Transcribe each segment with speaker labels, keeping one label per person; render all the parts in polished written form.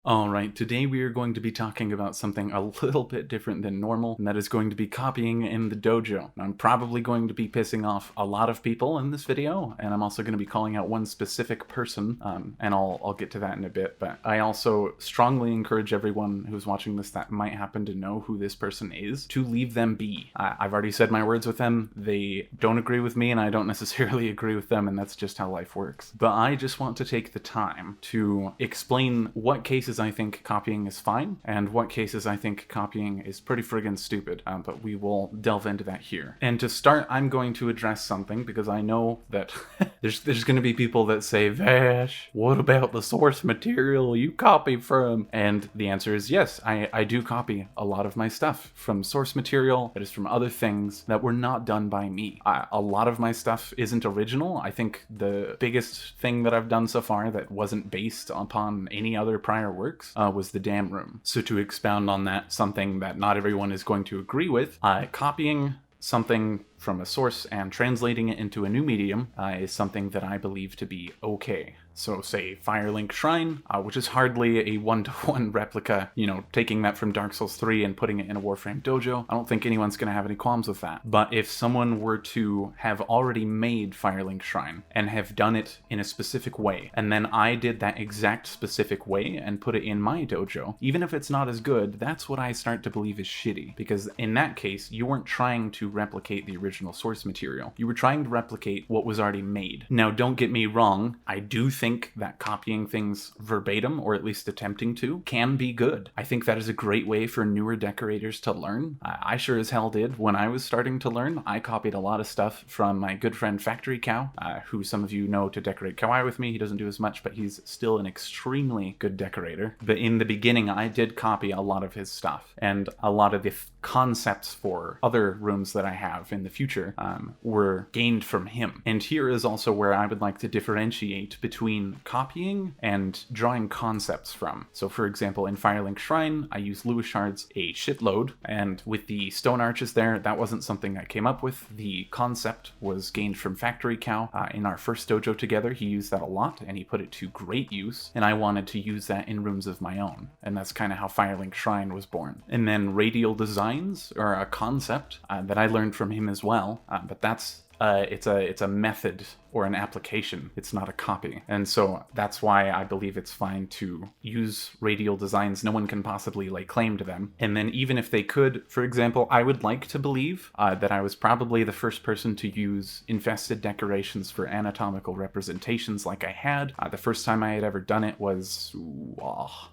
Speaker 1: Alright, today we are going to be talking about something a little bit different than normal, and that is going to be copying in the dojo. I'm probably going to be pissing off a lot of people in this video, and I'm also going to be calling out one specific person, and I'll get to that in a bit, but I also strongly encourage everyone who's watching this that might happen to know who this person is, to leave them be. I've already said my words with them, they don't agree with me, and I don't necessarily agree with them, and that's just how life works. But I just want to take the time to explain what cases I think copying is fine, and what cases I think copying is pretty friggin' stupid, but we will delve into that here. And to start, I'm going to address something, because I know that there's going to be people that say, Vash, what about the source material you copy from? And the answer is yes, I do copy a lot of my stuff from source material that is from other things that were not done by me. A lot of my stuff isn't original. I think the biggest thing that I've done so far that wasn't based upon any other prior works was the dam room. So to expound on that, something that not everyone is going to agree with, copying something from a source and translating it into a new medium is something that I believe to be okay. So say Firelink Shrine, which is hardly a one-to-one replica, taking that from Dark Souls 3 and putting it in a Warframe Dojo. I don't think anyone's going to have any qualms with that. But if someone were to have already made Firelink Shrine and have done it in a specific way, and then I did that exact specific way and put it in my dojo, even if it's not as good, that's what I start to believe is shitty. Because in that case, you weren't trying to replicate the original source material. You were trying to replicate what was already made. Now, don't get me wrong, I do think that copying things verbatim, or at least attempting to, can be good. I think that is a great way for newer decorators to learn. I sure as hell did when I was starting to learn. I copied a lot of stuff from my good friend Factory Cow, who some of you know to decorate kawaii with me. He doesn't do as much, but he's still an extremely good decorator. But in the beginning, I did copy a lot of his stuff, and a lot of the concepts for other rooms that I have in the future were gained from him. And here is also where I would like to differentiate between copying and drawing concepts from. So for example, in Firelink Shrine, I use Lewis shards a shitload, and with the stone arches there, that wasn't something I came up with. The concept was gained from Factory Cow. In our first dojo together, he used that a lot, and he put it to great use, and I wanted to use that in rooms of my own. And that's kind of how Firelink Shrine was born. And then radial designs are a concept that I learned from him as well, but that's it's a method or an application. It's not a copy. And so that's why I believe it's fine to use radial designs. No one can possibly lay claim to them. And then even if they could, for example, I would like to believe that I was probably the first person to use infested decorations for anatomical representations like I had. The first time I had ever done it was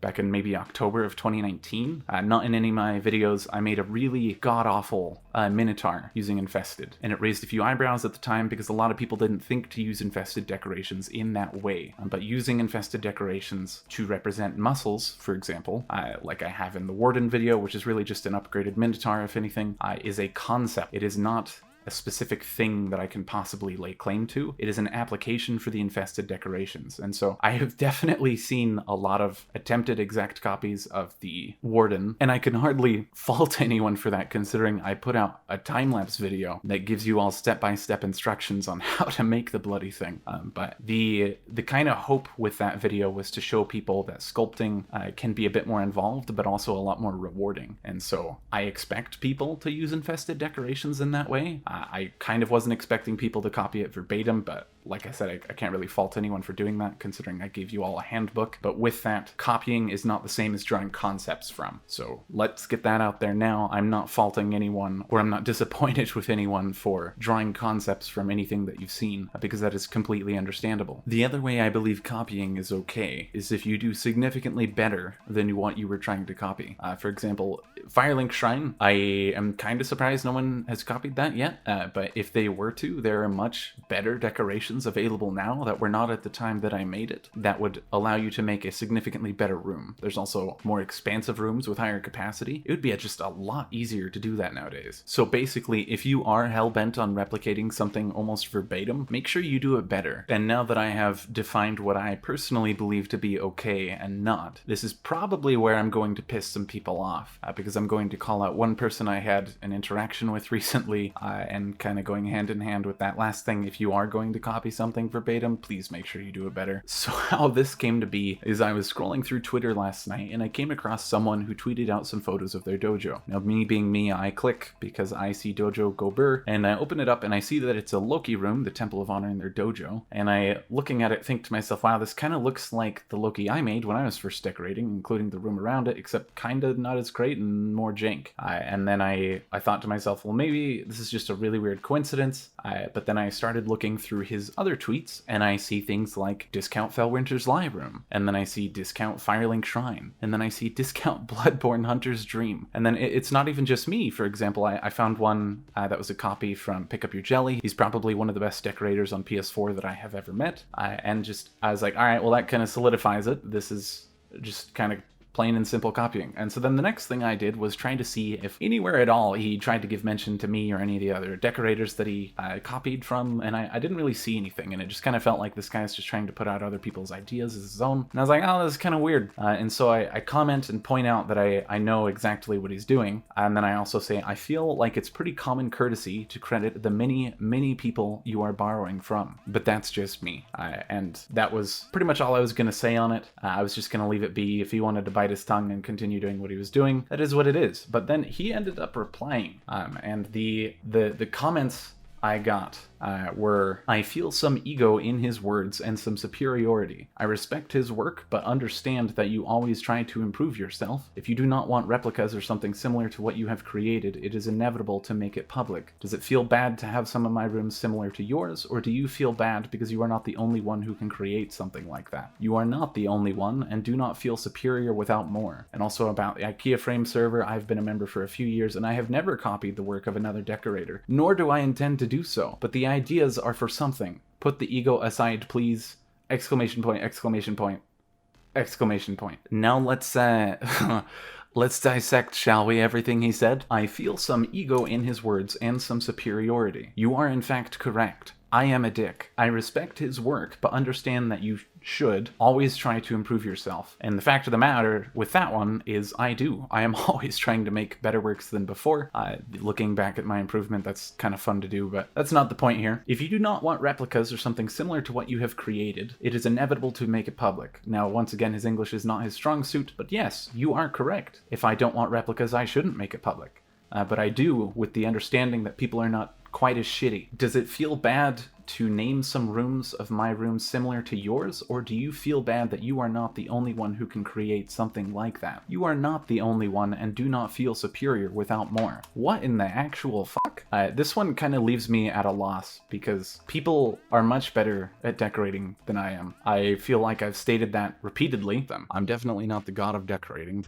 Speaker 1: back in maybe October of 2019. Not in any of my videos. I made a really god-awful minotaur using infested. And it raised a few eyebrows at the time because a lot of people didn't think to use infested decorations in that way. But using infested decorations to represent muscles, for example, like I have in the Warden video, which is really just an upgraded Minotaur, if anything, is a concept. It is not a specific thing that I can possibly lay claim to. It is an application for the infested decorations. And so I have definitely seen a lot of attempted exact copies of the Warden, and I can hardly fault anyone for that, considering I put out a time-lapse video that gives you all step-by-step instructions on how to make the bloody thing. But the kind of hope with that video was to show people that sculpting can be a bit more involved, but also a lot more rewarding. And so I expect people to use infested decorations in that way. I kind of wasn't expecting people to copy it verbatim, but like I said, I can't really fault anyone for doing that, considering I gave you all a handbook. But with that, copying is not the same as drawing concepts from. So let's get that out there now. I'm not faulting anyone, or I'm not disappointed with anyone for drawing concepts from anything that you've seen, because that is completely understandable. The other way I believe copying is okay is if you do significantly better than what you were trying to copy. For example, Firelink Shrine, I am kind of surprised no one has copied that yet, but if they were to, there are much better decorations available now that were not at the time that I made it that would allow you to make a significantly better room. There's also more expansive rooms with higher capacity. It would be just a lot easier to do that nowadays. So basically, if you are hell-bent on replicating something almost verbatim, make sure you do it better. And now that I have defined what I personally believe to be okay and not, this is probably where I'm going to piss some people off, because I'm going to call out one person I had an interaction with recently, and kind of going hand in hand with that last thing, if you are going to copy something verbatim, please make sure you do it better. So how this came to be is I was scrolling through Twitter last night and I came across someone who tweeted out some photos of their dojo. Now, me being me, I click because I see Dojo Go Burr, and I open it up and I see that it's a Loki room, the Temple of Honor in their dojo, and I, looking at it, think to myself, wow, this kind of looks like the Loki I made when I was first decorating, including the room around it, except kind of not as great and more jank. And then I thought to myself, well, maybe this is just a really weird coincidence, but then I started looking through his other tweets, and I see things like discount Fellwinter's Live Room, and then I see discount Firelink Shrine, and then I see discount Bloodborne Hunter's Dream, and then it's not even just me. For example, I found one that was a copy from Pick Up Your Jelly. He's probably one of the best decorators on PS4 that I have ever met, and I was like, all right, well, that kind of solidifies it. This is just kind of plain and simple copying. And so then the next thing I did was trying to see if anywhere at all he tried to give mention to me or any of the other decorators that he copied from, and I didn't really see anything, and it just kind of felt like this guy's just trying to put out other people's ideas as his own. And I was like, oh, this is kind of weird. And so I comment and point out that I know exactly what he's doing, and then I also say, I feel like it's pretty common courtesy to credit the many people you are borrowing from. But that's just me. And that was pretty much all I was going to say on it. I was just going to leave it be. If he wanted to bite his tongue and continue doing what he was doing, that is what it is. But then he ended up replying, and the comments I got were, I feel some ego in his words and some superiority. I respect his work, but understand that you always try to improve yourself. If you do not want replicas or something similar to what you have created, it is inevitable to make it public. Does it feel bad to have some of my rooms similar to yours, or do you feel bad because you are not the only one who can create something like that? You are not the only one, and do not feel superior without more. And also about the IKEA Frame server, I've been a member for a few years, and I have never copied the work of another decorator, nor do I intend to do so. But the ideas are for something. Put the ego aside, please. Exclamation point, exclamation point, exclamation point. Now let's let's dissect, shall we, everything he said? I feel some ego in his words and some superiority. You are in fact correct. I am a dick. I respect his work, but understand that you should always try to improve yourself. And the fact of the matter with that one is I do. I am always trying to make better works than before. Looking back at my improvement, that's kind of fun to do, but that's not the point here. If you do not want replicas or something similar to what you have created, it is inevitable to make it public. Now, once again, his English is not his strong suit, but yes, you are correct. If I don't want replicas, I shouldn't make it public. But I do, with the understanding that people are not quite as shitty. Does it feel bad to name some rooms of my room similar to yours, or do you feel bad that you are not the only one who can create something like that? You are not the only one, and do not feel superior without more. What in the actual fuck? This one kind of leaves me at a loss, because people are much better at decorating than I am. I feel like I've stated that repeatedly. I'm definitely not the god of decorating.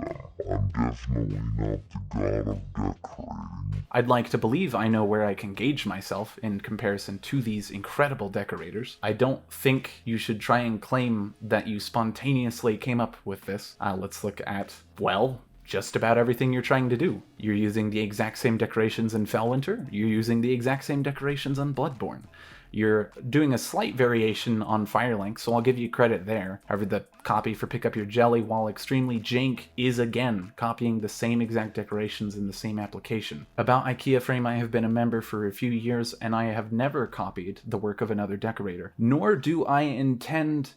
Speaker 1: I'd like to believe I know where I can gauge myself in comparison to these incredible decorators. I don't think you should try and claim that you spontaneously came up with this. Let's look at, well, just about everything you're trying to do. You're using the exact same decorations in Fellwinter. You're using the exact same decorations on Bloodborne. You're doing a slight variation on Firelink, so I'll give you credit there. However, the copy for Pick Up Your Jelly, while extremely jank, is again copying the same exact decorations in the same application. About IKEA Frame, I have been a member for a few years, and I have never copied the work of another decorator, nor do I intend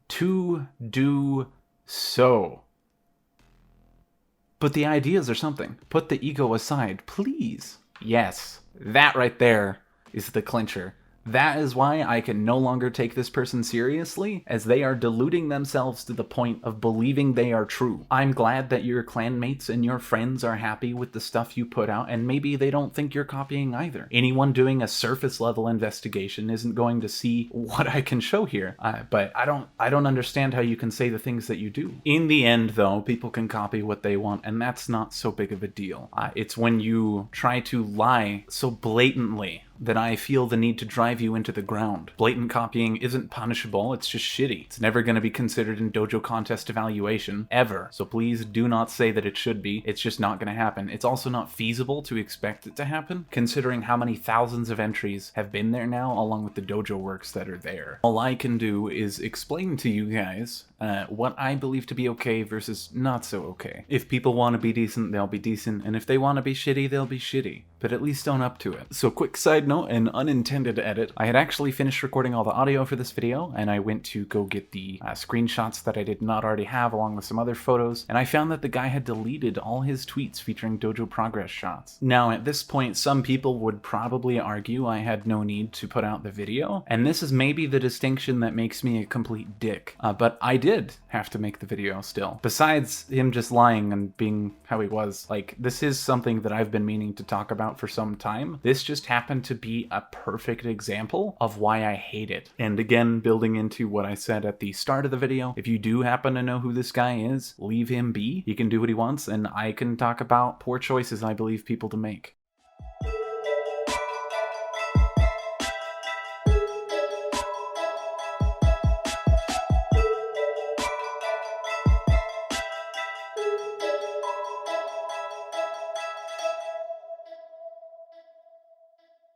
Speaker 1: to do so. But the ideas are something. Put the ego aside, please. Yes, that right there is the clincher. That is why I can no longer take this person seriously, as they are deluding themselves to the point of believing they are true. I'm glad that your clanmates and your friends are happy with the stuff you put out, and maybe they don't think you're copying either. Anyone doing a surface level investigation isn't going to see what I can show here, but I don't understand how you can say the things that you do. In the end, though, people can copy what they want, and that's not so big of a deal. It's when you try to lie so blatantly that I feel the need to drive you into the ground. Blatant copying isn't punishable, it's just shitty. It's never going to be considered in dojo contest evaluation, ever. So please do not say that it should be. It's just not going to happen. It's also not feasible to expect it to happen, considering how many thousands of entries have been there now, along with the dojo works that are there. All I can do is explain to you guys what I believe to be okay versus not so okay. If people want to be decent, they'll be decent, and if they want to be shitty, they'll be shitty. But at least own up to it. So quick side note, an unintended edit. I had actually finished recording all the audio for this video, and I went to go get the screenshots that I did not already have along with some other photos, and I found that the guy had deleted all his tweets featuring dojo progress shots. Now at this point, some people would probably argue I had no need to put out the video, and this is maybe the distinction that makes me a complete dick. But I did have to make the video still. Besides him just lying and being how he was, like, this is something that I've been meaning to talk about for some time. This just happened to be a perfect example of why I hate it. And again, building into what I said at the start of the video, if you do happen to know who this guy is, leave him be. He can do what he wants, and I can talk about poor choices I believe people to make.